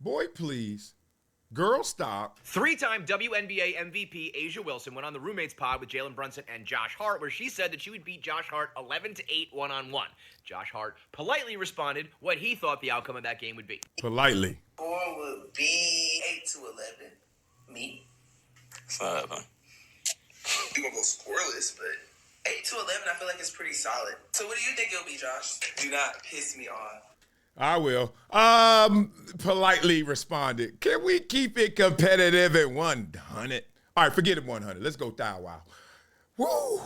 Boy, please. Girl, stop. Three-time WNBA MVP A'ja Wilson went on the Roommates pod with Jalen Brunson and Josh Hart, where she said that she would beat Josh Hart 11-8 one-on-one. Josh Hart politely responded what he thought the outcome of that game would be. Politely. Score would be 8-11. Me? 5, huh? You gonna go scoreless, but 8-11, I feel like it's pretty solid. So what do you think it'll be, Josh? Do not piss me off. I will. Politely responded. Can we keep it competitive at 100? All right, forget it 100. Let's go Thou Wow. Woo!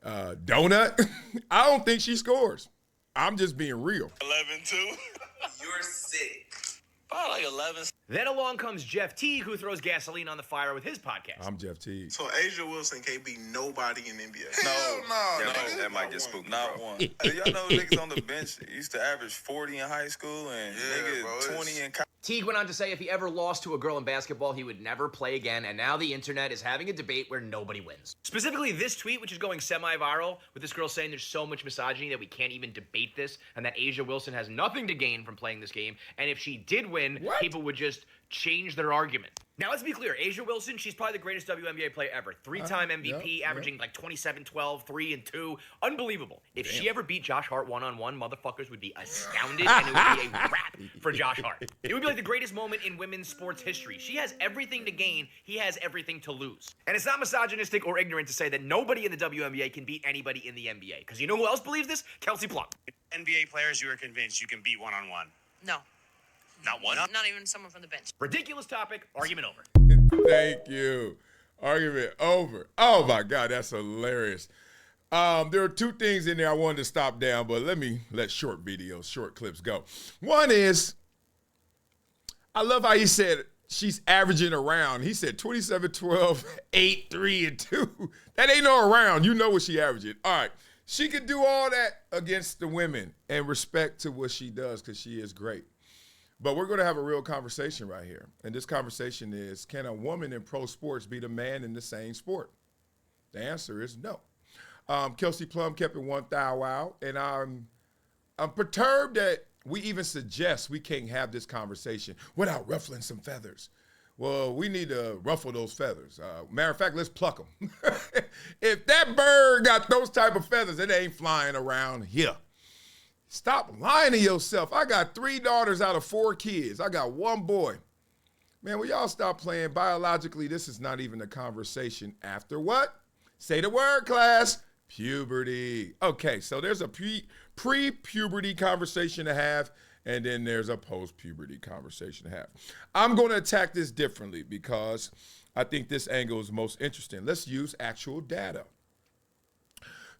Donut? I don't think she scores. I'm just being real. 11-2. You're sick. Probably like 11. Then along comes Jeff Teague, who throws gasoline on the fire with his podcast. I'm Jeff Teague. So A'ja Wilson can't beat nobody in the NBA. No, that might get spooked. Not one. Y'all know niggas on the bench used to average 40 in high school and nigga 20 in college. Teague went on to say if he ever lost to a girl in basketball, he would never play again, and now the internet is having a debate where nobody wins. Specifically this tweet, which is going semi-viral, with this girl saying there's so much misogyny that we can't even debate this, and that A'ja Wilson has nothing to gain from playing this game, and if she did win, people would just change their argument. Now, let's be clear. A'ja Wilson, she's probably the greatest WNBA player ever. Three-time MVP, averaging like 27, 12, 3, and 2. Unbelievable. If she ever beat Josh Hart one-on-one, motherfuckers would be astounded, and it would be a wrap for Josh Hart. It would be like the greatest moment in women's sports history. She has everything to gain. He has everything to lose. And it's not misogynistic or ignorant to say that nobody in the WNBA can beat anybody in the NBA. Because you know who else believes this? Kelsey Plum. NBA players, you are convinced you can beat one-on-one. No. Not one? Not even someone from the bench. Ridiculous topic. Argument over. Thank you. Argument over. Oh, my God. That's hilarious. There are two things in there I wanted to stop down, but let short videos, short clips go. One is, I love how he said she's averaging around. He said 27, 12, 8, 3, and 2. That ain't no around. You know what she averaging. All right. She can do all that against the women, and respect to what she does because she is great. But we're going to have a real conversation right here. And this conversation is, can a woman in pro sports beat a man in the same sport? The answer is no. Kelsey Plum kept it 1 thou wow. And I'm perturbed that we even suggest we can't have this conversation without ruffling some feathers. Well, we need to ruffle those feathers. Matter of fact, let's pluck them. If that bird got those type of feathers, it ain't flying around here. Stop lying to yourself. I got 3 daughters out of 4 kids. I got 1 boy. Man, will y'all stop playing? Biologically, this is not even a conversation. After what? Say the word, class. Puberty. Okay, so there's a pre-puberty conversation to have, and then there's a post-puberty conversation to have. I'm going to attack this differently because I think this angle is most interesting. Let's use actual data.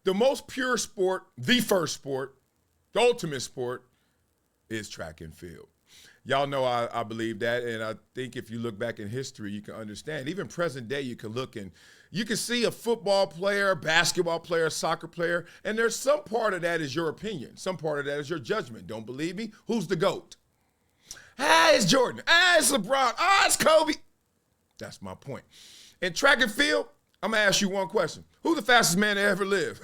The most pure sport, the first sport, the ultimate sport is track and field. Y'all know I believe that, and I think if you look back in history, you can understand. Even present day, you can look and you can see a football player, basketball player, soccer player, and there's some part of that is your opinion. Some part of that is your judgment. Don't believe me? Who's the GOAT? It's Jordan. It's LeBron. It's Kobe. That's my point. In track and field, I'm going to ask you one question. Who's the fastest man to ever live?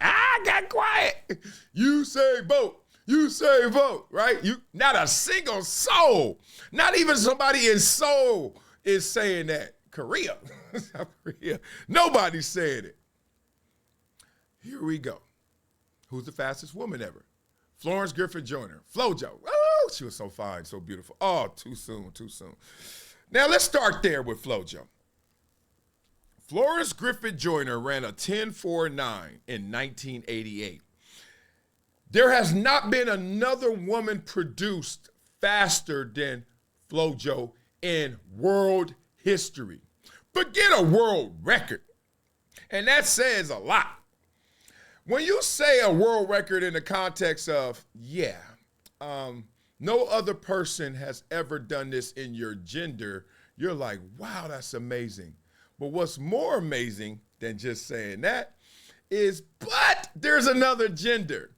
I got quiet. You say vote. You say vote, right? Not a single soul. Not even somebody in Seoul is saying that. Korea. South Korea. Nobody's saying it. Here we go. Who's the fastest woman ever? Florence Griffith Joyner. FloJo. Oh, she was so fine, so beautiful. Oh, too soon. Now, let's start there with FloJo. Florence Griffith Joyner ran a 10.49 in 1988. There has not been another woman produced faster than FloJo in world history. Forget a world record. And that says a lot. When you say a world record in the context of, no other person has ever done this in your gender, you're like, wow, that's amazing. But what's more amazing than just saying that is, but there's another gender.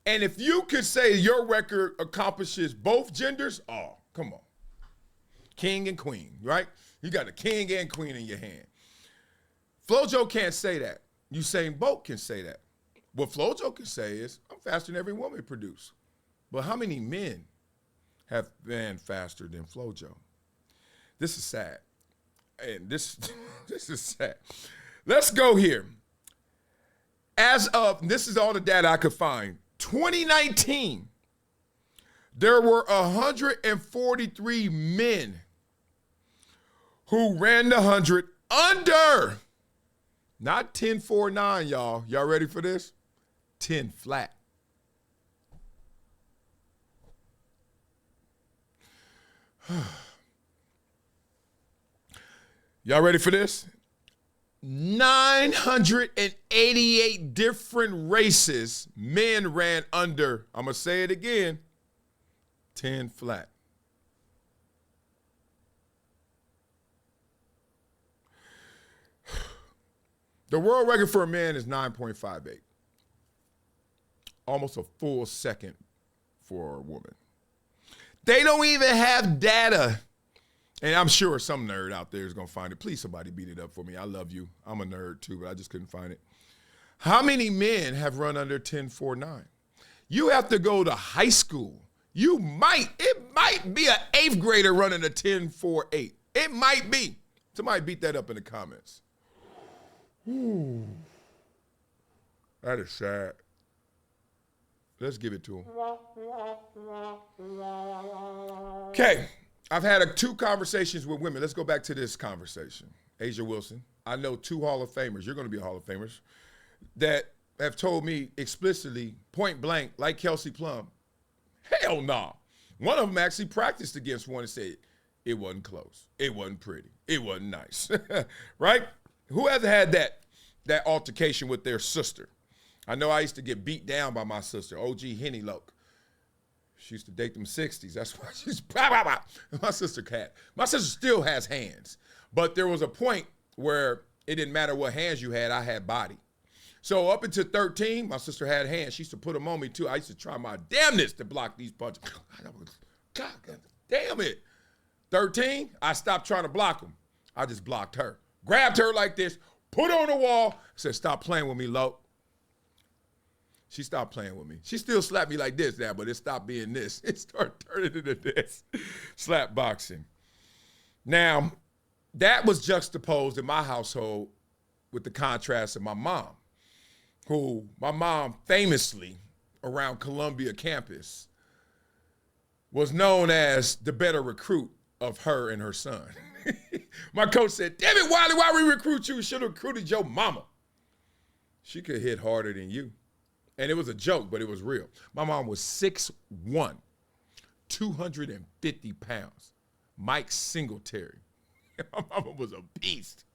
And if you could say your record accomplishes both genders, oh, come on. King and queen, right? You got a king and queen in your hand. FloJo can't say that. Usain Bolt can say that. What FloJo can say is, I'm faster than every woman produced. But how many men have ran faster than FloJo. This is sad. And this is sad. Let's go here. As of, this is all the data I could find, 2019, there were 143 men who ran the 100 under, not 10.49, y'all. Y'all ready for this? 10 flat. Y'all ready for this? 988 different races men ran under, I'm going to say it again, 10 flat. The world record for a man is 9.58. Almost a full second for a woman. They don't even have data. And I'm sure some nerd out there is going to find it. Please, somebody beat it up for me. I love you. I'm a nerd too, but I just couldn't find it. How many men have run under 10.49? You have to go to high school. It might be an 8th grader running a 10.48. It might be. Somebody beat that up in the comments. Ooh. That is sad. Let's give it to him. Okay. I've had 2 conversations with women. Let's go back to this conversation. Asia Wilson. I know 2 Hall of Famers. You're going to be a Hall of Famers that have told me explicitly, point blank, like Kelsey Plum, hell nah. One of them actually practiced against one and said, it wasn't close. It wasn't pretty. It wasn't nice. Right? Who hasn't had that altercation with their sister? I know I used to get beat down by my sister, OG Henny Loke. She used to date them 60s. That's why she's my sister cat. My sister still has hands. But there was a point where it didn't matter what hands you had, I had body. So up until 13, my sister had hands. She used to put them on me too. I used to try my damnness to block these punches. God damn it. 13, I stopped trying to block them. I just blocked her. Grabbed her like this, put her on the wall, said, stop playing with me, Loke. She stopped playing with me. She still slapped me like this now, but it stopped being this. It started turning into this. Slap boxing. Now, that was juxtaposed in my household with the contrast of my mom, who my mom famously around Columbia campus was known as the better recruit of her and her son. My coach said, damn it, Wiley, why we recruit you? We should have recruited your mama. She could hit harder than you. And it was a joke, but it was real. My mom was 6'1", 250 pounds. Mike Singletary. My mama was a beast.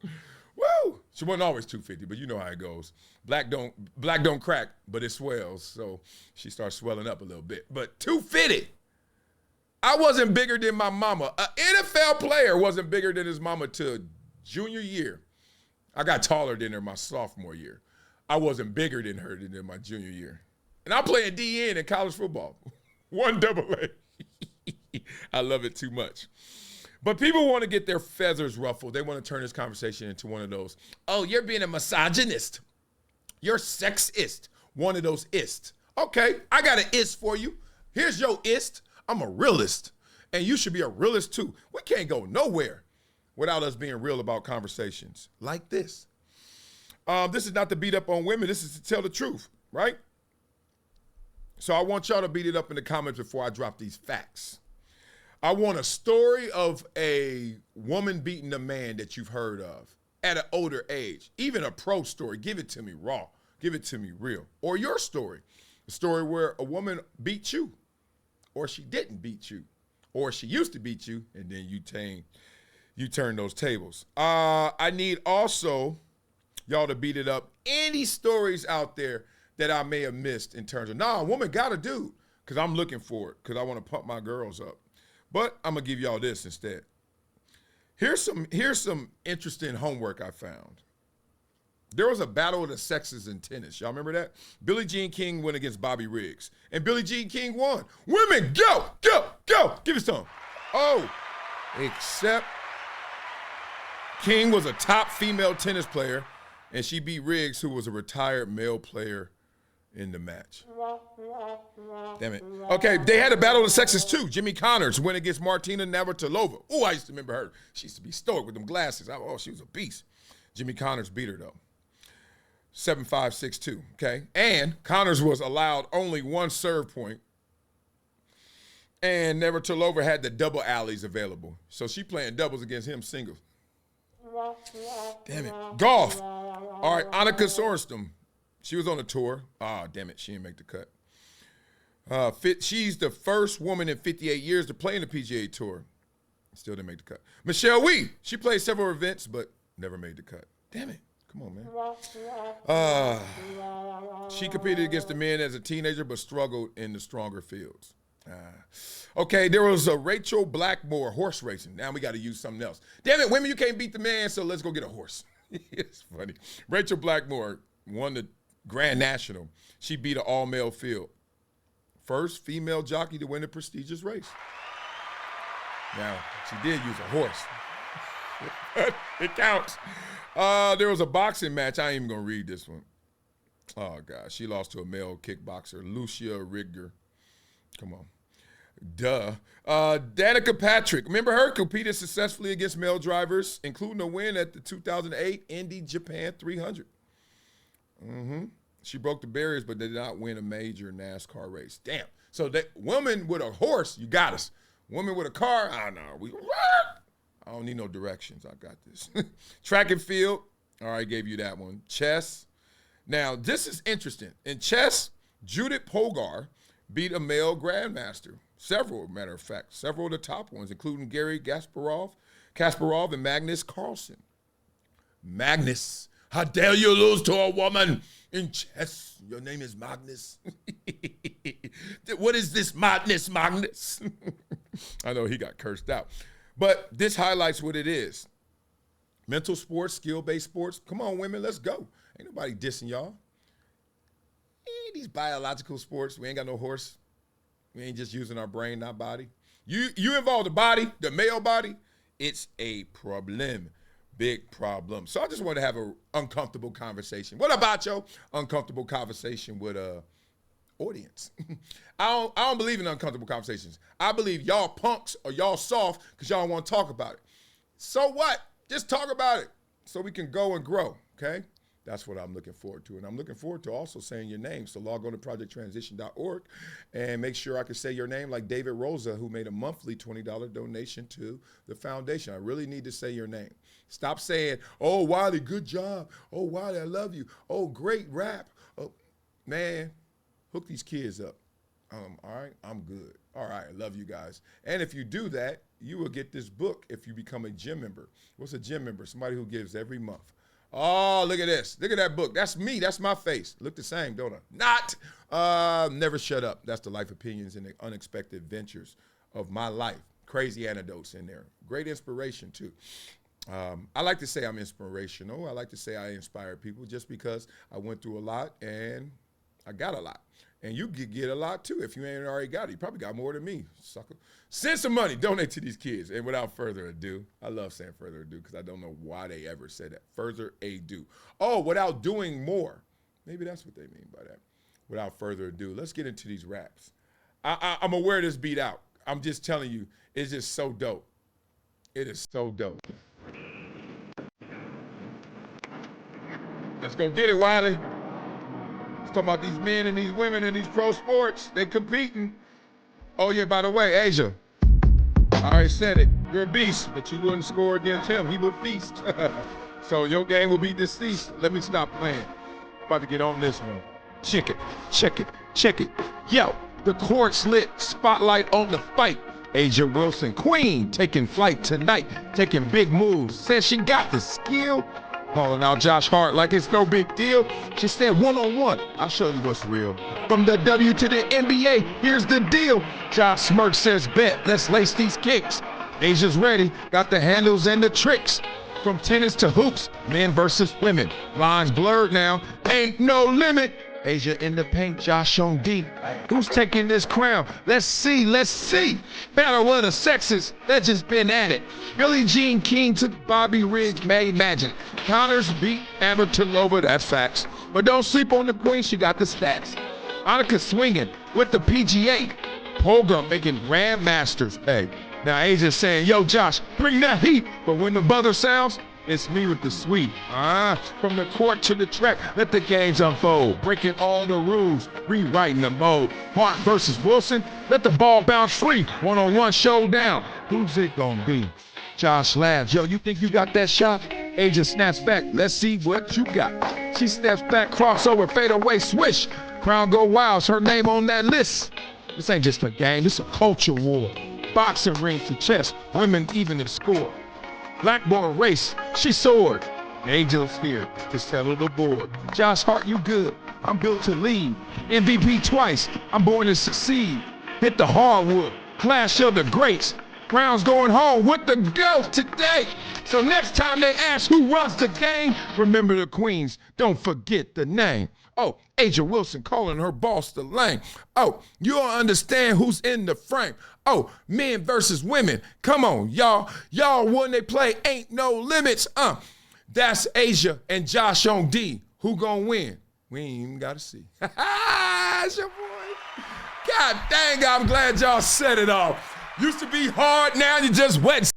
Woo! She wasn't always 250, but you know how it goes. Black don't crack, but it swells. So she starts swelling up a little bit. But 250. I wasn't bigger than my mama. An NFL player wasn't bigger than his mama till junior year. I got taller than her my sophomore year. I wasn't bigger than her than in my junior year. And I'm playing DN in college football. 1AA. I love it too much. But people want to get their feathers ruffled. They want to turn this conversation into one of those, oh, you're being a misogynist. You're sexist. One of those ist. Okay, I got an ist for you. Here's your ist. I'm a realist. And you should be a realist too. We can't go nowhere without us being real about conversations like this. This is not to beat up on women. This is to tell the truth, right? So I want y'all to beat it up in the comments before I drop these facts. I want a story of a woman beating a man that you've heard of at an older age. Even a pro story. Give it to me raw. Give it to me real. Or your story. A story where a woman beat you. Or she didn't beat you. Or she used to beat you, and then you turn those tables. I need also y'all to beat it up. Any stories out there that I may have missed in terms of, a woman got a dude, because I'm looking for it, because I want to pump my girls up. But I'm going to give y'all this instead. Here's some interesting homework I found. There was a battle of the sexes in tennis. Y'all remember that? Billie Jean King went against Bobby Riggs, and Billie Jean King won. Women, go, go, go. Give it to them. Oh, except King was a top female tennis player, and she beat Riggs, who was a retired male player in the match. Damn it. Okay, they had a battle of the sexes too. Jimmy Connors went against Martina Navratilova. Oh, I used to remember her. She used to be stoic with them glasses. Oh, she was a beast. Jimmy Connors beat her though. 7-5, 6-2, okay? And Connors was allowed only one serve point. And Navratilova had the double alleys available. So she playing doubles against him singles. Damn it. Golf. All right, Annika Sorenstam. She was on the tour. Ah, damn it, she didn't make the cut. She's the first woman in 58 years to play in the PGA Tour. Still didn't make the cut. Michelle Wie. She played several events, but never made the cut. Damn it. Come on, man. She competed against the men as a teenager, but struggled in the stronger fields. Okay, there was a Rachel Blackmore horse racing. Now we got to use something else. Damn it, women, you can't beat the man, so let's go get a horse. It's funny. Rachel Blackmore won the Grand National. She beat an all-male field. First female jockey to win a prestigious race. Now, she did use a horse. It counts. There was a boxing match. I ain't even going to read this one. Oh, God. She lost to a male kickboxer, Lucia Rigger. Come on. Duh. Danica Patrick. Remember her? Competed successfully against male drivers, including a win at the 2008 Indy Japan 300. She broke the barriers, but did not win a major NASCAR race. Damn. So that woman with a horse, you got us. Woman with a car, I don't know. I don't need no directions. I got this. Track and field. All right, gave you that one. Chess. Now, this is interesting. In chess, Judith Polgar beat a male grandmaster. Several, matter of fact. Several of the top ones, including Gary Kasparov and Magnus Carlsen. Magnus, how dare you lose to a woman in chess? Your name is Magnus. What is this madness, Magnus? I know he got cursed out. But this highlights what it is. Mental sports, skill-based sports. Come on, women, let's go. Ain't nobody dissing y'all. These biological sports, we ain't got no horse. We ain't just using our brain, not body. You involve the body, the male body, it's a problem. Big problem. So I just want to have an uncomfortable conversation. What about your uncomfortable conversation with audience? I don't believe in uncomfortable conversations. I believe y'all punks or y'all soft because y'all want to talk about it. So what? Just talk about it so we can go and grow, okay? That's what I'm looking forward to. And I'm looking forward to also saying your name. So log on to projecttransition.org and make sure I can say your name like David Rosa, who made a monthly $20 donation to the foundation. I really need to say your name. Stop saying, oh, Wiley, good job. Oh, Wiley, I love you. Oh, great rap. Oh, man, hook these kids up. All right, I'm good. All right, I love you guys. And if you do that, you will get this book if you become a gym member. What's a gym member? Somebody who gives every month. Oh, look at this. Look at that book. That's me. That's my face. Look the same, don't I? Not. Never shut up. That's the life opinions and the unexpected ventures of my life. Crazy anecdotes in there. Great inspiration, too. I like to say I'm inspirational. I like to say I inspire people just because I went through a lot and I got a lot. And you could get a lot, too, if you ain't already got it. You probably got more than me, sucker. Send some money. Donate to these kids. And without further ado, I love saying further ado because I don't know why they ever said that. Further ado. Oh, without doing more. Maybe that's what they mean by that. Without further ado, let's get into these raps. I'm going to wear this beat out. I'm just telling you, it's just so dope. It is so dope. Let's go get it, Wiley. Let's talk about these men and these women and these pro sports. They competing. Oh, yeah, by the way, Asia. I already said it. You're a beast, but you wouldn't score against him. He would feast. So your game will be deceased. Let me stop playing. About to get on this one. Check it, check it, check it. Yo, the court's lit. Spotlight on the fight. Asia Wilson, queen, taking flight tonight. Taking big moves. Says she got the skill. Calling out Josh Hart like it's no big deal. She said one-on-one, I'll show you what's real. From the W to the NBA, here's the deal. Josh Smirk says bet, let's lace these kicks. Asia's ready, got the handles and the tricks. From tennis to hoops, men versus women. Lines blurred now, ain't no limit. Asia in the paint, Josh on deep. Who's taking this crown? Let's see, let's see. Battle of the sexes, that just been at it. Billie Jean King took Bobby Riggs, made magic. Connors beat Navratilova, that's facts. But don't sleep on the queen, she got the stats. Annika swinging with the PGA. Program making grandmasters. Hey, now Asia's saying, yo, Josh, bring that heat. But when the buzzer sounds, it's me with the sweep. From the court to the track, let the games unfold. Breaking all the rules, rewriting the mode. Hart versus Wilson, let the ball bounce free. One-on-one showdown. Who's it gonna be? Josh laughs. Yo, you think you got that shot? Asia snaps back. Let's see what you got. She steps back, crossover, fade away, swish. Crowd go wild. Her name on that list. This ain't just a game. This a culture war. Boxing ring to chess. Women even in score. Blackboard race, she soared. Angel's here to settle the board. Josh Hart, you good. I'm built to lead. MVP twice. I'm born to succeed. Hit the hardwood. Clash of the greats. Brown's going home with the GOAT today. So next time they ask who runs the game, remember the queens. Don't forget the name. Oh, Asia Wilson calling her boss the lane. Oh, you don't understand who's in the frame. Oh, men versus women. Come on, y'all. Y'all, when they play, ain't no limits. That's Asia and Josh on D. Who gonna win? We ain't even gotta see. It's your boy. God dang, I'm glad y'all set it off. Used to be hard, now you just wet.